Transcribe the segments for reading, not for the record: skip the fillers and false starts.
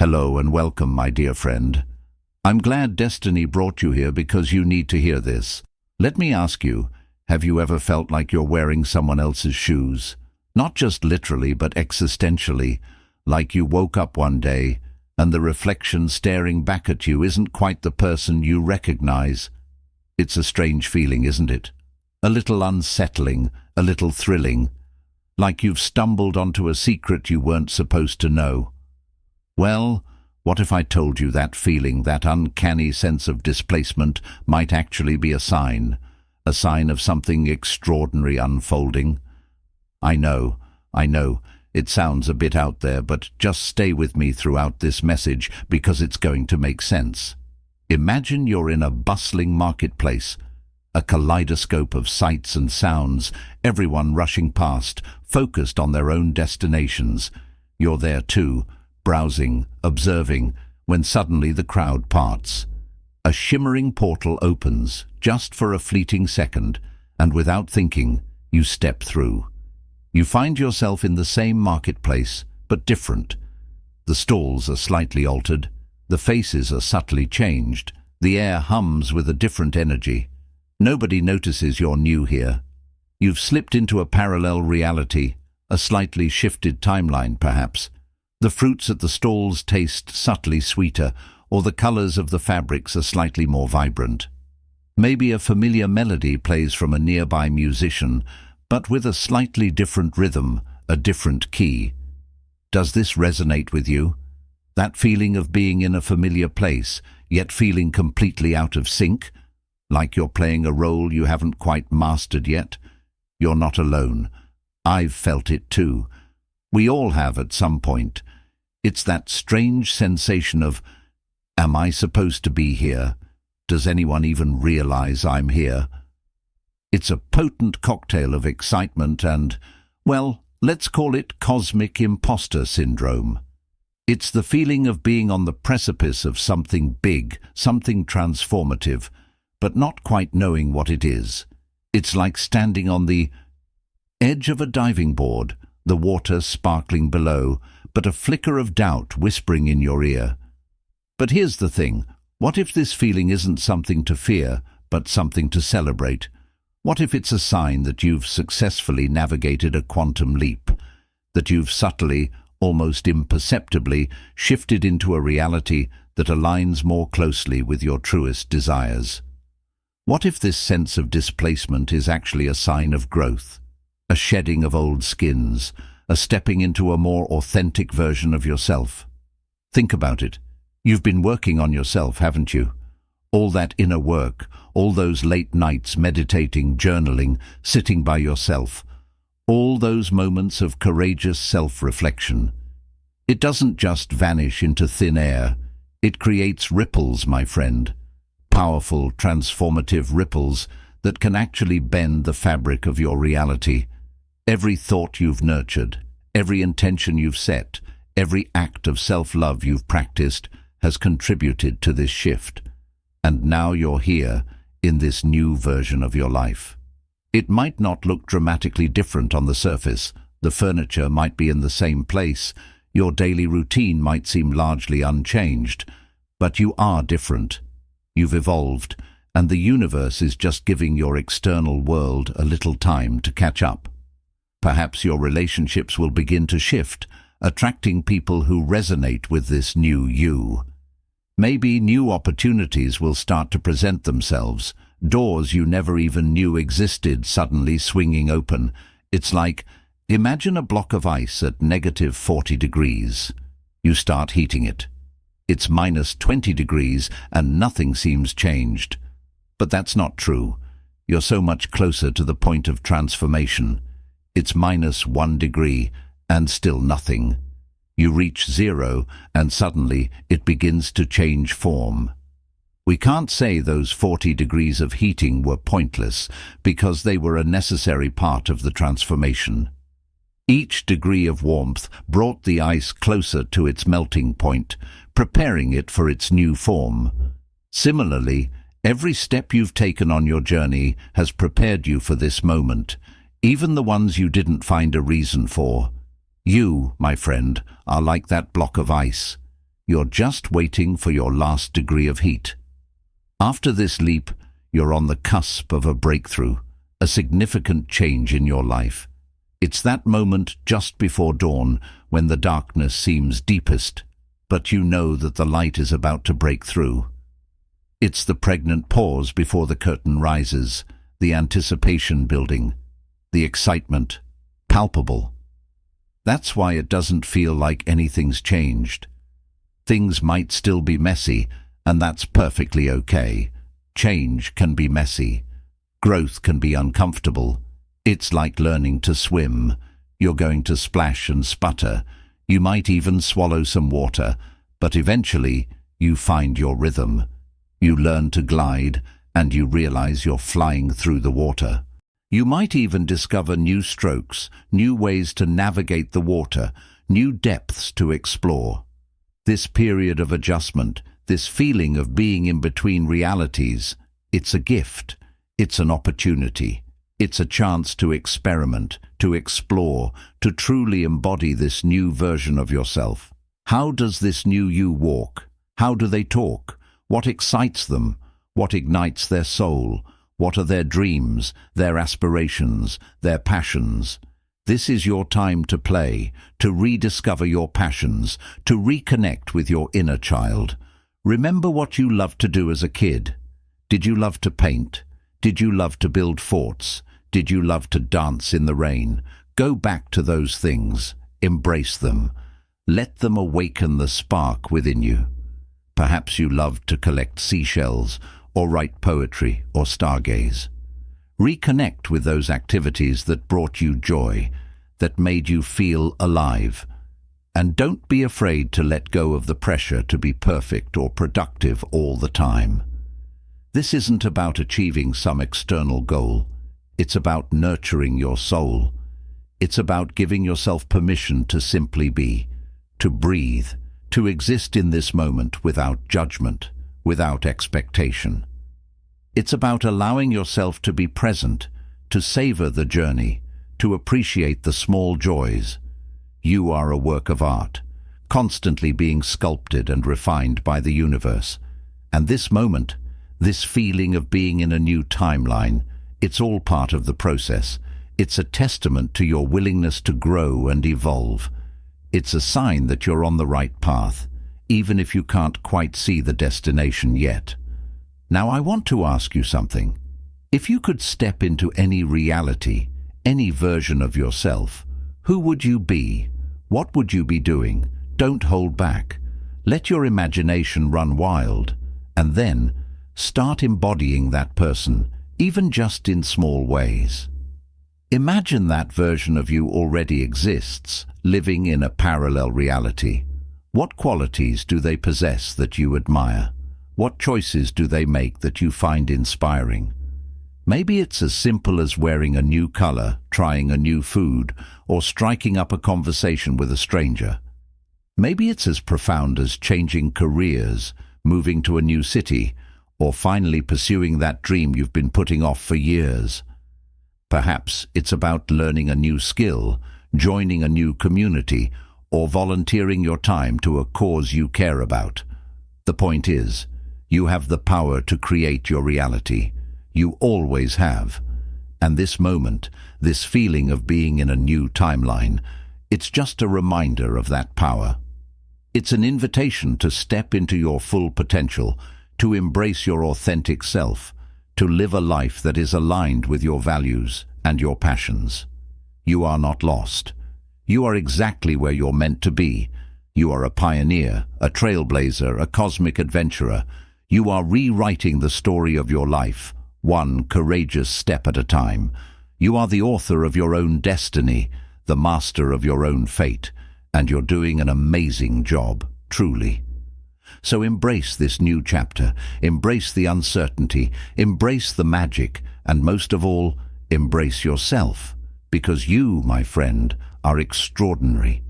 Hello and welcome, my dear friend. I'm glad Destiny brought you here because you need to hear this. Let me ask you, have you ever felt like you're wearing someone else's shoes? Not just literally, but existentially, like you woke up one day and the reflection staring back at you isn't quite the person you recognize. It's a strange feeling, isn't it? A little unsettling, a little thrilling, like you've stumbled onto a secret you weren't supposed to know. Well, what if I told you that feeling, that uncanny sense of displacement, might actually be a sign of something extraordinary unfolding? I know, it sounds a bit out there, but just stay with me throughout this message because it's going to make sense. Imagine you're in a bustling marketplace, a kaleidoscope of sights and sounds, everyone rushing past, focused on their own destinations. You're there too, browsing, observing, when suddenly the crowd parts. A shimmering portal opens, just for a fleeting second, and without thinking, you step through. You find yourself in the same marketplace, but different. The stalls are slightly altered, the faces are subtly changed, the air hums with a different energy. Nobody notices you're new here. You've slipped into a parallel reality, a slightly shifted timeline perhaps. The fruits at the stalls taste subtly sweeter, or the colors of the fabrics are slightly more vibrant. Maybe a familiar melody plays from a nearby musician, but with a slightly different rhythm, a different key. Does this resonate with you? That feeling of being in a familiar place, yet feeling completely out of sync? Like you're playing a role you haven't quite mastered yet? You're not alone. I've felt it too. We all have at some point. It's that strange sensation of, am I supposed to be here? Does anyone even realize I'm here? It's a potent cocktail of excitement and, well, let's call it cosmic imposter syndrome. It's the feeling of being on the precipice of something big, something transformative, but not quite knowing what it is. It's like standing on the edge of a diving board, the water sparkling below, but a flicker of doubt whispering in your ear. But here's the thing, what if this feeling isn't something to fear, but something to celebrate? What if it's a sign that you've successfully navigated a quantum leap, that you've subtly, almost imperceptibly, shifted into a reality that aligns more closely with your truest desires? What if this sense of displacement is actually a sign of growth, a shedding of old skins, a stepping into a more authentic version of yourself? Think about it. You've been working on yourself, haven't you? All that inner work, all those late nights meditating, journaling, sitting by yourself, all those moments of courageous self-reflection. It doesn't just vanish into thin air. It creates ripples, my friend. Powerful, transformative ripples that can actually bend the fabric of your reality. Every thought you've nurtured, every intention you've set, every act of self-love you've practiced has contributed to this shift. And now you're here, in this new version of your life. It might not look dramatically different on the surface. The furniture might be in the same place. Your daily routine might seem largely unchanged. But you are different. You've evolved, and the universe is just giving your external world a little time to catch up. Perhaps your relationships will begin to shift, attracting people who resonate with this new you. Maybe new opportunities will start to present themselves, doors you never even knew existed suddenly swinging open. It's like, imagine a block of ice at -40 degrees. You start heating it. It's -20 degrees and nothing seems changed. But that's not true. You're so much closer to the point of transformation. It's -1 degree and still nothing. You reach zero, and suddenly it begins to change form. We can't say those 40 degrees of heating were pointless, because they were a necessary part of the transformation. Each degree of warmth brought the ice closer to its melting point, preparing it for its new form. Similarly, every step you've taken on your journey has prepared you for this moment, even the ones you didn't find a reason for. You, my friend, are like that block of ice. You're just waiting for your last degree of heat. After this leap, you're on the cusp of a breakthrough, a significant change in your life. It's that moment just before dawn when the darkness seems deepest, but you know that the light is about to break through. It's the pregnant pause before the curtain rises, the anticipation building, the excitement palpable. That's why it doesn't feel like anything's changed. Things might still be messy, and that's perfectly okay. Change can be messy. Growth can be uncomfortable. It's like learning to swim. You're going to splash and sputter. You might even swallow some water, but eventually you find your rhythm. You learn to glide, and you realize you're flying through the water. You might even discover new strokes, new ways to navigate the water, new depths to explore. This period of adjustment, this feeling of being in between realities, it's a gift, it's an opportunity, it's a chance to experiment, to explore, to truly embody this new version of yourself. How does this new you walk? How do they talk? What excites them? What ignites their soul? What are their dreams, their aspirations, their passions? This is your time to play, to rediscover your passions, to reconnect with your inner child. Remember what you loved to do as a kid. Did you love to paint? Did you love to build forts? Did you love to dance in the rain? Go back to those things. Embrace them. Let them awaken the spark within you. Perhaps you loved to collect seashells, or write poetry, or stargaze. Reconnect with those activities that brought you joy, that made you feel alive. And don't be afraid to let go of the pressure to be perfect or productive all the time. This isn't about achieving some external goal. It's about nurturing your soul. It's about giving yourself permission to simply be, to breathe, to exist in this moment without judgment, without expectation. It's about allowing yourself to be present, to savor the journey, to appreciate the small joys. You are a work of art, constantly being sculpted and refined by the universe. And this moment, this feeling of being in a new timeline, it's all part of the process. It's a testament to your willingness to grow and evolve. It's a sign that you're on the right path, even if you can't quite see the destination yet. Now I want to ask you something. If you could step into any reality, any version of yourself, who would you be? What would you be doing? Don't hold back. Let your imagination run wild, and then start embodying that person, even just in small ways. Imagine that version of you already exists, living in a parallel reality. What qualities do they possess that you admire? What choices do they make that you find inspiring? Maybe it's as simple as wearing a new color, trying a new food, or striking up a conversation with a stranger. Maybe it's as profound as changing careers, moving to a new city, or finally pursuing that dream you've been putting off for years. Perhaps it's about learning a new skill, joining a new community, or volunteering your time to a cause you care about. The point is, you have the power to create your reality. You always have. And this moment, this feeling of being in a new timeline, it's just a reminder of that power. It's an invitation to step into your full potential, to embrace your authentic self, to live a life that is aligned with your values and your passions. You are not lost. You are exactly where you're meant to be. You are a pioneer, a trailblazer, a cosmic adventurer. You are rewriting the story of your life, one courageous step at a time. You are the author of your own destiny, the master of your own fate, and you're doing an amazing job, truly. So embrace this new chapter, embrace the uncertainty, embrace the magic, and most of all, embrace yourself, because you, my friend, are extraordinary.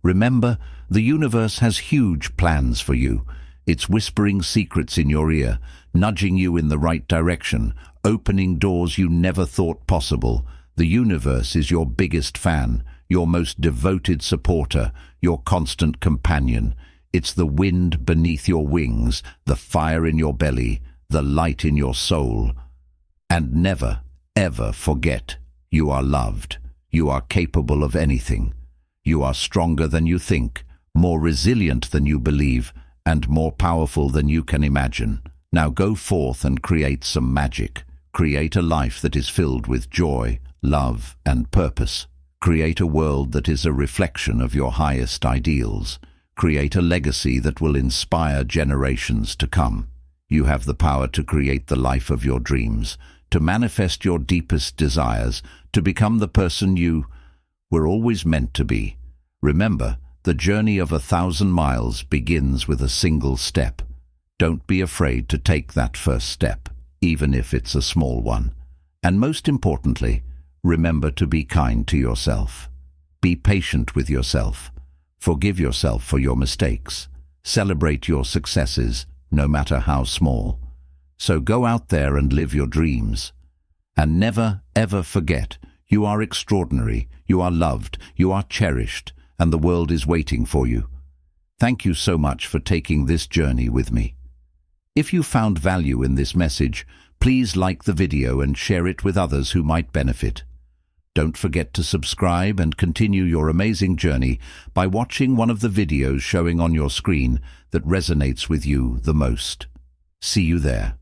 Remember, the universe has huge plans for you. It's whispering secrets in your ear, nudging you in the right direction, opening doors you never thought possible. The universe is your biggest fan, your most devoted supporter, your constant companion. It's the wind beneath your wings, the fire in your belly, the light in your soul. And never, ever forget, you are loved. You are capable of anything. You are stronger than you think, more resilient than you believe, and more powerful than you can imagine. Now go forth and create some magic. Create a life that is filled with joy, love, and purpose. Create a world that is a reflection of your highest ideals. Create a legacy that will inspire generations to come. You have the power to create the life of your dreams, to manifest your deepest desires, to become the person you were always meant to be. Remember, the journey of 1,000 miles begins with a single step. Don't be afraid to take that first step, even if it's a small one. And most importantly, remember to be kind to yourself. Be patient with yourself. Forgive yourself for your mistakes. Celebrate your successes, no matter how small. So go out there and live your dreams. And never, ever forget, you are extraordinary, you are loved, you are cherished, and the world is waiting for you. Thank you so much for taking this journey with me. If you found value in this message, please like the video and share it with others who might benefit. Don't forget to subscribe and continue your amazing journey by watching one of the videos showing on your screen that resonates with you the most. See you there.